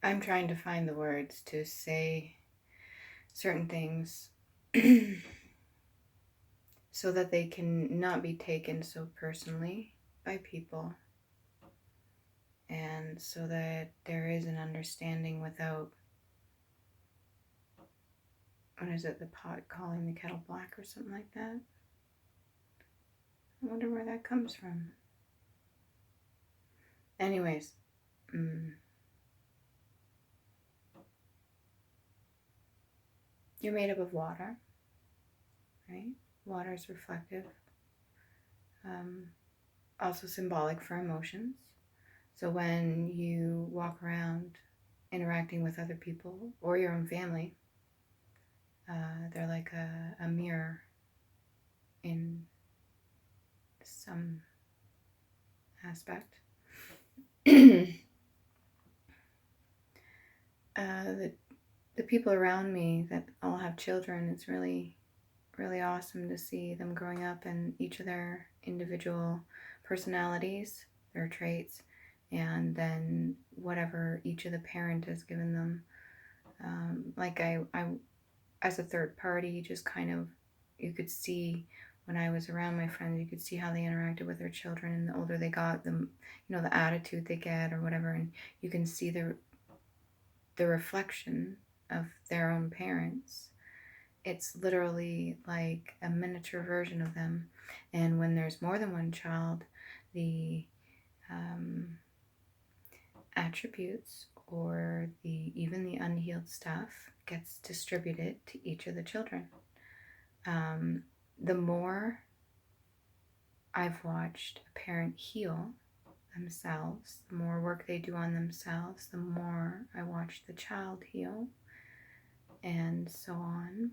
I'm trying to find the words to say certain things so that they can not be taken so personally by people, and so that there is an understanding without, what is it, the pot calling the kettle black or something like that. I wonder where that comes from. Anyways, you're made up of water, right? Water is reflective, also symbolic for emotions. So when you walk around interacting with other people or your own family, they're like a mirror in some aspect. The people around me that all have children, it's really, really awesome to see them growing up and each of their individual personalities, their traits, and then whatever each of the parent has given them. Like I, as a third party, just kind of, you could see when I was around my friends, you could see how they interacted with their children, and the older they got, the attitude they get or whatever, and you can see the reflection of their own parents. It's literally like a miniature version of them. And when there's more than one child, the attributes or even the unhealed stuff gets distributed to each of the children. The more I've watched a parent heal themselves, the more work they do on themselves, the more I watch the child heal, and so on.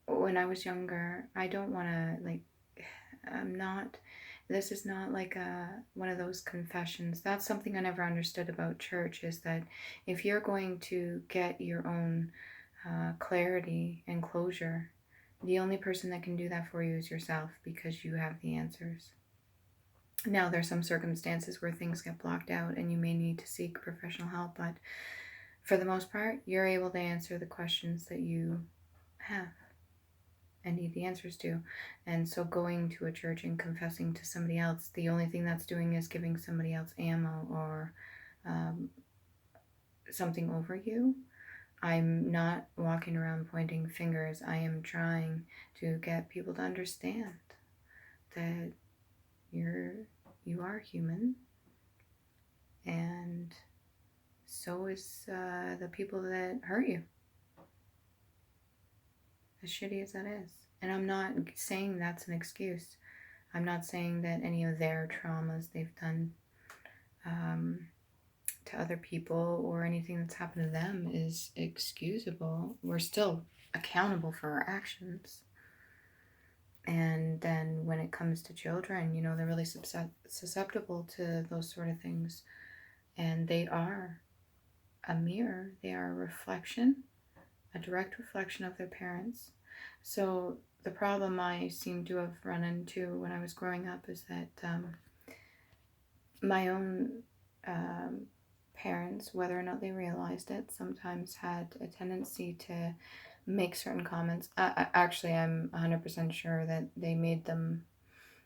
When I was younger, I don't want to, this is not like one of those confessions. That's something I never understood about church, is that if you're going to get your own clarity and closure, the only person that can do that for you is yourself, because you have the answers. Now, there's some circumstances where things get blocked out and you may need to seek professional help, but for the most part, you're able to answer the questions that you have and need the answers to. And so going to a church and confessing to somebody else, the only thing that's doing is giving somebody else ammo or something over you. I'm not walking around pointing fingers. I am trying to get people to understand that you are human, and so is the people that hurt you, as shitty as that is. And I'm not saying that's an excuse. I'm not saying that any of their traumas they've done to other people or anything that's happened to them is excusable. We're still accountable for our actions. And then when it comes to children, they're really susceptible to those sort of things. And they are a mirror. They are a reflection, a direct reflection of their parents. So the problem I seem to have run into when I was growing up is that my own parents, whether or not they realized it, sometimes had a tendency to make certain comments. Actually, I'm 100% sure that they made them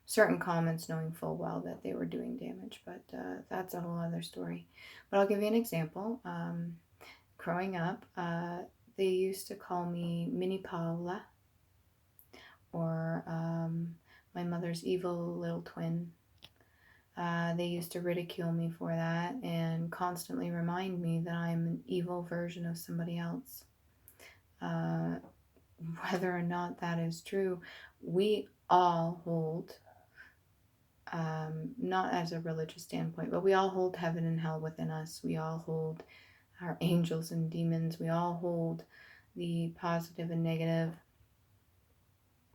certain comments knowing full well that they were doing damage, but that's a whole other story. But I'll give you an example. Growing up, they used to call me Mini Paula, or my mother's evil little twin. They used to ridicule me for that and constantly remind me that I'm an evil version of somebody else. Whether or not that is true, we all hold, not as a religious standpoint, but we all hold heaven and hell within us. We all hold our angels and demons. We all hold the positive and negative,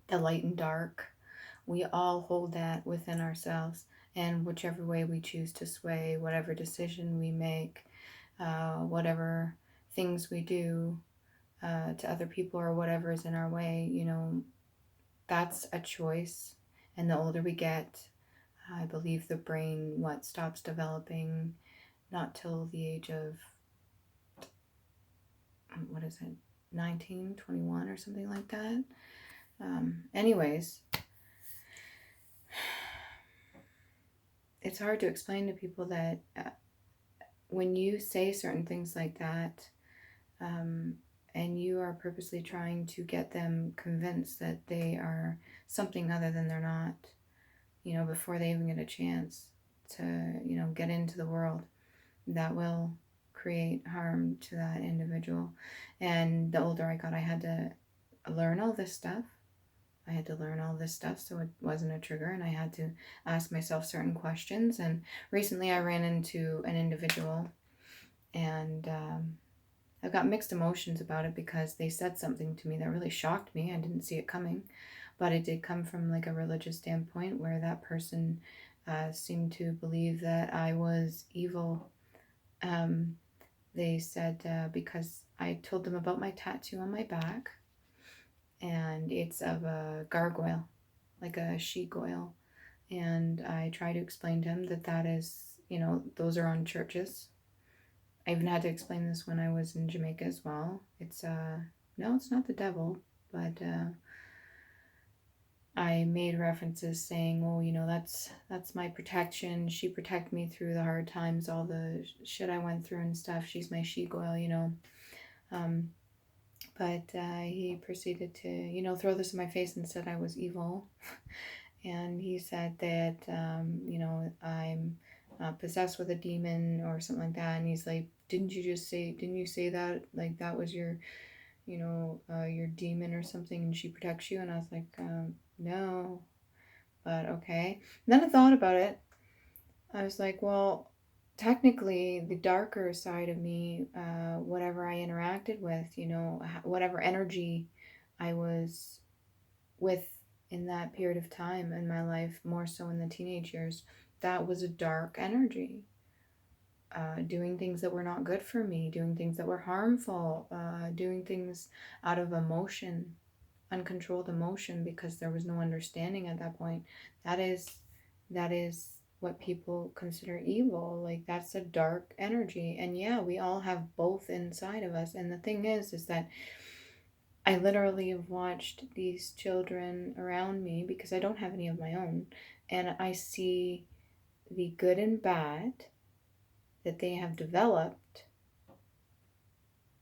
the light and dark. We all hold that within ourselves. And whichever way we choose to sway, whatever decision we make, whatever things we do to other people, or whatever is in our way, that's a choice. And the older we get, I believe the brain stops developing not till the age of, what is it, 19, 21 or something like that. Anyways, it's hard to explain to people that when you say certain things like that, and you are purposely trying to get them convinced that they are something other than they're not, before they even get a chance to, get into the world, that will create harm to that individual. And the older I got, I had to learn all this stuff. So it wasn't a trigger, and I had to ask myself certain questions. And recently I ran into an individual, and I've got mixed emotions about it, because they said something to me that really shocked me. I didn't see it coming, but it did come from like a religious standpoint, where that person seemed to believe that I was evil. They said because I told them about my tattoo on my back, and it's of a gargoyle, like a she-goyle. And I tried to explain to him that that is, those are on churches. I even had to explain this when I was in Jamaica as well. It's no, it's not the devil, but I made references saying, "Oh, that's my protection. She protected me through the hard times, all the shit I went through and stuff. She's my she-goyle." Um, but he proceeded to, throw this in my face and said I was evil. And he said that, I'm possessed with a demon or something like that. And he's like, didn't you say that? Like, that was your demon or something, and she protects you? And I was like, no, but okay. And then I thought about it. I was like, well, technically, the darker side of me, whatever I interacted with, whatever energy I was with in that period of time in my life, more so in the teenage years, that was a dark energy. Doing things that were not good for me, doing things that were harmful, doing things out of emotion, uncontrolled emotion, because there was no understanding at that point. That is what people consider evil. Like, that's a dark energy. And yeah, we all have both inside of us. And the thing is that I literally have watched these children around me, because I don't have any of my own, and I see the good and bad that they have developed,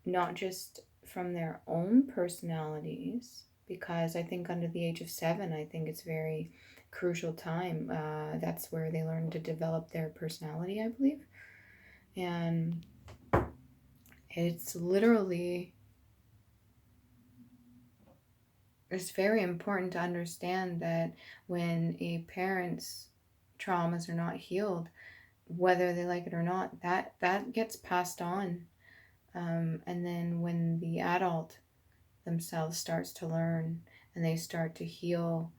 not just from their own personalities, because I think under the age of 7, I think it's very crucial time. That's where they learn to develop their personality, I believe. And it's very important to understand that when a parent's traumas are not healed, whether they like it or not, that gets passed on. And then when the adult themselves starts to learn and they start to heal,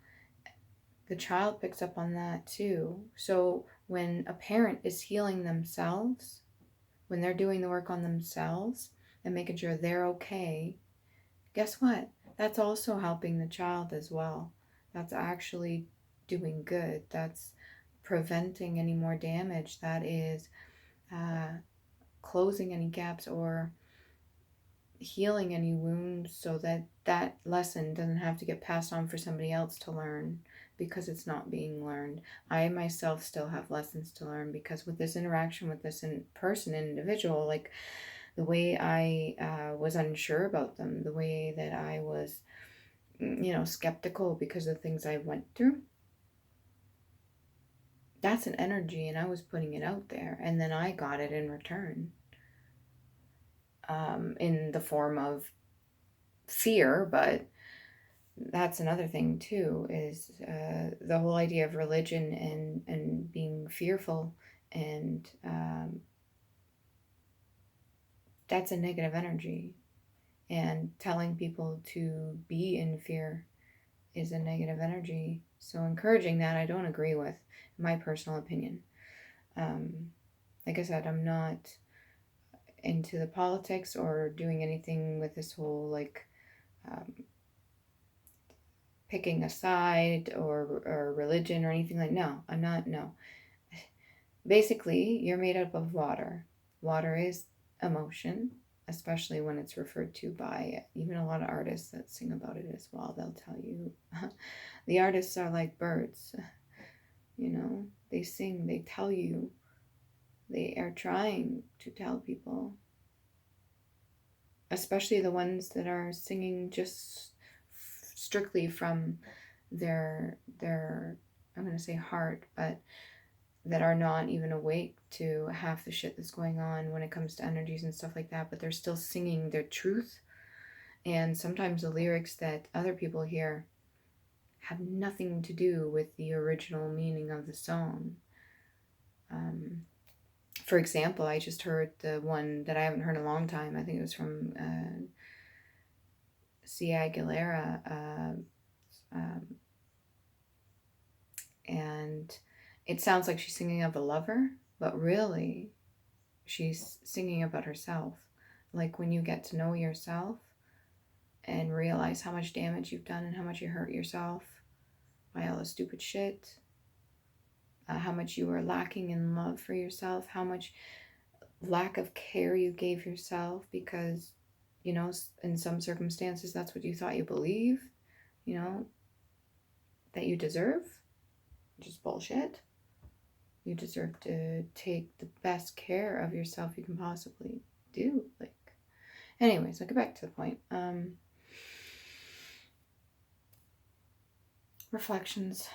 the child picks up on that too. So when a parent is healing themselves, when they're doing the work on themselves and making sure they're okay, guess what? That's also helping the child as well. That's actually doing good. That's preventing any more damage. That is closing any gaps or healing any wounds, so that that lesson doesn't have to get passed on for somebody else to learn, because it's not being learned. I myself still have lessons to learn, because with this interaction with this individual, like the way I was unsure about them, the way that I was, skeptical because of things I went through, that's an energy, and I was putting it out there, and then I got it in return, in the form of fear. But that's another thing too, is the whole idea of religion and being fearful, and that's a negative energy, and telling people to be in fear is a negative energy. So encouraging that, I don't agree with, in my personal opinion. Like I said, I'm not into the politics or doing anything with this whole picking a side or religion or anything. Like, no, I'm not. No, Basically, you're made up of water. Water is emotion, especially when it's referred to by even a lot of artists that sing about it as well. They'll tell you the artists are like birds. They sing, they tell you, they are trying to tell people, especially the ones that are singing just strictly from their I'm going to say heart, but that are not even awake to half the shit that's going on when it comes to energies and stuff like that, but they're still singing their truth. And sometimes the lyrics that other people hear have nothing to do with the original meaning of the song. For example, I just heard the one that I haven't heard in a long time. I think it was from Sia Aguilera, and it sounds like she's singing of a lover, but really she's singing about herself. Like when you get to know yourself and realize how much damage you've done and how much you hurt yourself by all the stupid shit, how much you were lacking in love for yourself, how much lack of care you gave yourself because, in some circumstances that's what you thought you believe, that you deserve, which is bullshit. You deserve to take the best care of yourself you can possibly do. Anyways, I'll get back to the point. Reflections.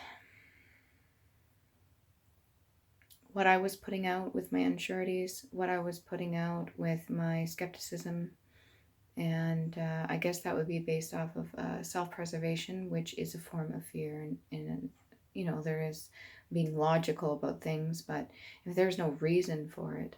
What I was putting out with my unsureties, what I was putting out with my skepticism, and I guess that would be based off of self-preservation, which is a form of fear, and there is being logical about things, but if there's no reason for it,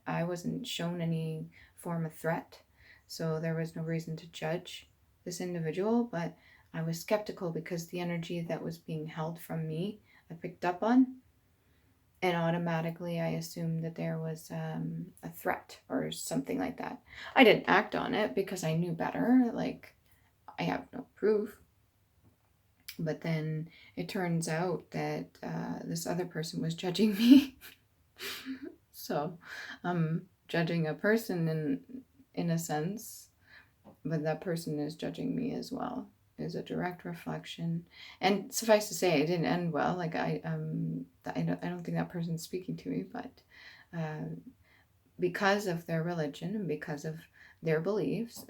I wasn't shown any form of threat, so there was no reason to judge this individual, but I was skeptical because the energy that was being held from me, I picked up on, and automatically I assumed that there was a threat or something like that. I didn't act on it because I knew better, I have no proof. But then it turns out that this other person was judging me. So I'm judging a person in a sense, but that person is judging me as well. Is a direct reflection. And suffice to say, it didn't end well. I don't think that person's speaking to me, but because of their religion and because of their beliefs,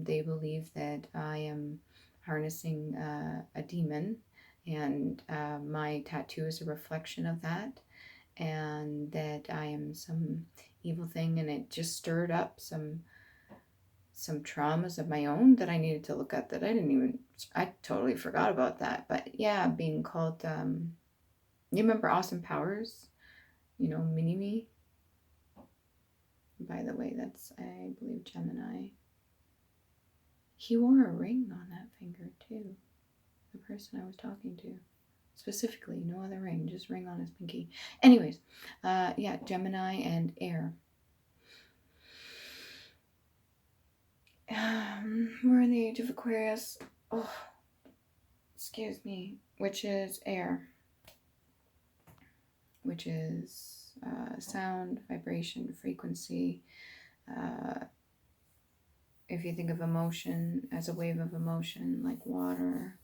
they believe that I am harnessing a demon, and my tattoo is a reflection of that, and that I am some evil thing, and it just stirred up some traumas of my own that I needed to look at, that I totally forgot about that. But yeah, being called, you remember Austin Powers, Mini-Me? By the way, that's, I believe, Gemini. He wore a ring on that finger too. The person I was talking to. Specifically, no other ring, just ring on his pinky. Anyways, yeah, Gemini and air. We're in the age of Aquarius. Oh, excuse me. Which is air. Which is sound, vibration, frequency. If you think of emotion as a wave of emotion, like water,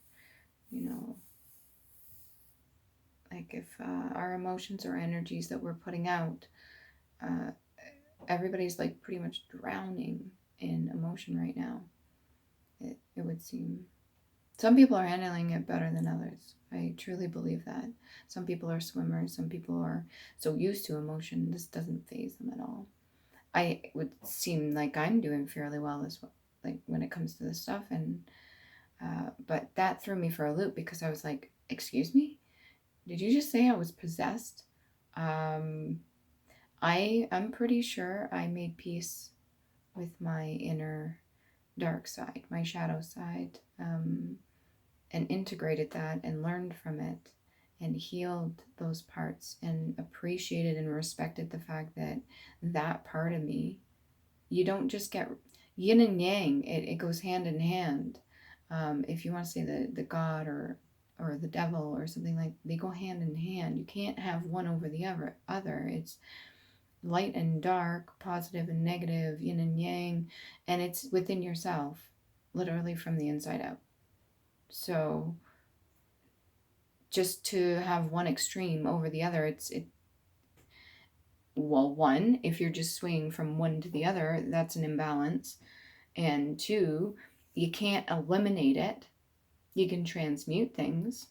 like if our emotions are energies that we're putting out, everybody's pretty much drowning in emotion right now. It would seem. Some people are handling it better than others. I truly believe that. Some people are swimmers. Some people are so used to emotion, this doesn't faze them at all. It would seem like I'm doing fairly well as well, when it comes to this stuff. And but that threw me for a loop because I was like, excuse me? Did you just say I was possessed? I'm pretty sure I made peace with my inner dark side, my shadow side, and integrated that and learned from it and healed those parts and appreciated and respected the fact that that part of me, you don't just get yin and yang, it goes hand in hand. If you want to say the God or or the devil or something, like, they go hand in hand. You can't have one over the other. It's light and dark, positive and negative, yin and yang, and it's within yourself, literally from the inside out. So just to have one extreme over the other, well, one, if you're just swinging from one to the other, that's an imbalance. And two, you can't eliminate it. You can transmute things.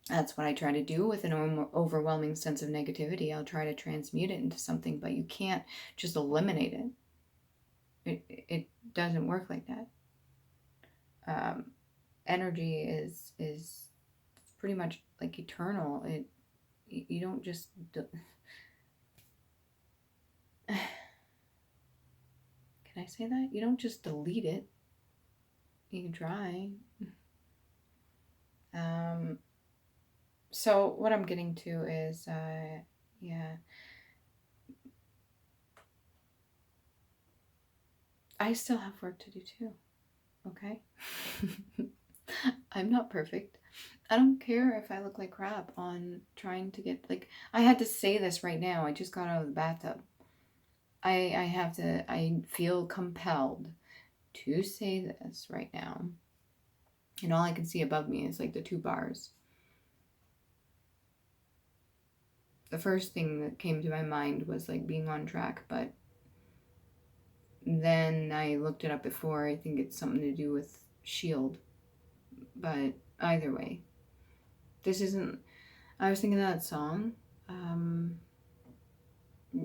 That's what I try to do with an overwhelming sense of negativity. I'll try to transmute it into something, but you can't just eliminate it. It doesn't work like that. Energy is pretty much like eternal. You don't just can I say that? You don't just delete it. You can try. So what I'm getting to is, yeah, I still have work to do too, okay? I'm not perfect. I don't care if I look like crap on trying to get, like, I had to say this right now. I just got out of the bathtub. I feel compelled to say this right now. And all I can see above me is like the 2 bars. The first thing that came to my mind was like being on track, but then I looked it up before. I think it's something to do with shield. But either way, this isn't, I was thinking of that song,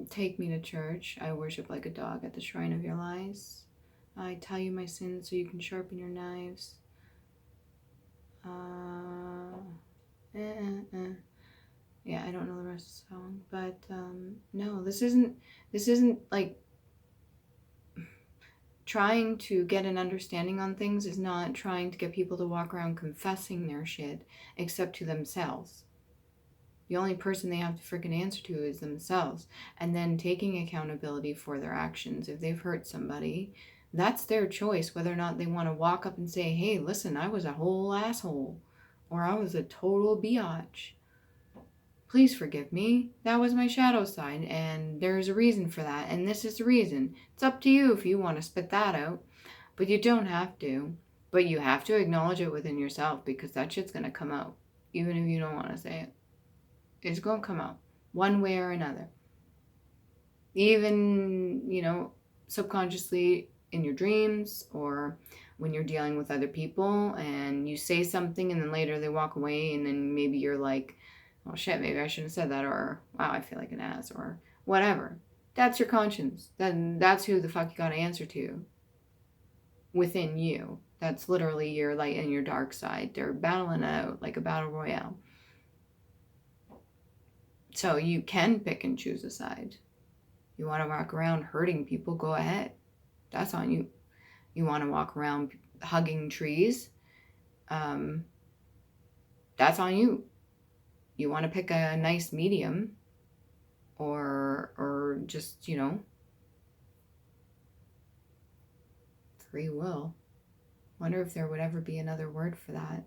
take me to church, I worship like a dog at the shrine of your lies, I tell you my sins so you can sharpen your knives. Yeah, I don't know the rest of the song, but no, this isn't like, trying to get an understanding on things is not trying to get people to walk around confessing their shit, except to themselves. The only person they have to freaking answer to is themselves, and then taking accountability for their actions. If they've hurt somebody, that's their choice, whether or not they want to walk up and say, hey, listen, I was a whole asshole, or I was a total biatch. Please forgive me. That was my shadow side, and there's a reason for that, and this is the reason. It's up to you if you want to spit that out, but you don't have to. But you have to acknowledge it within yourself, because that shit's going to come out, even if you don't want to say it. It's going to come out one way or another. Even, subconsciously in your dreams, or when you're dealing with other people and you say something and then later they walk away, and then maybe you're like, oh shit, maybe I shouldn't have said that, or wow, I feel like an ass, or whatever. That's your conscience. Then that's who the fuck you gotta answer to within you. That's literally your light and your dark side. They're battling out like a battle royale. So you can pick and choose a side. You want to walk around hurting people, go ahead. That's on you. You want to walk around hugging trees, that's on you. You want to pick a nice medium, or just, free will. Wonder if there would ever be another word for that.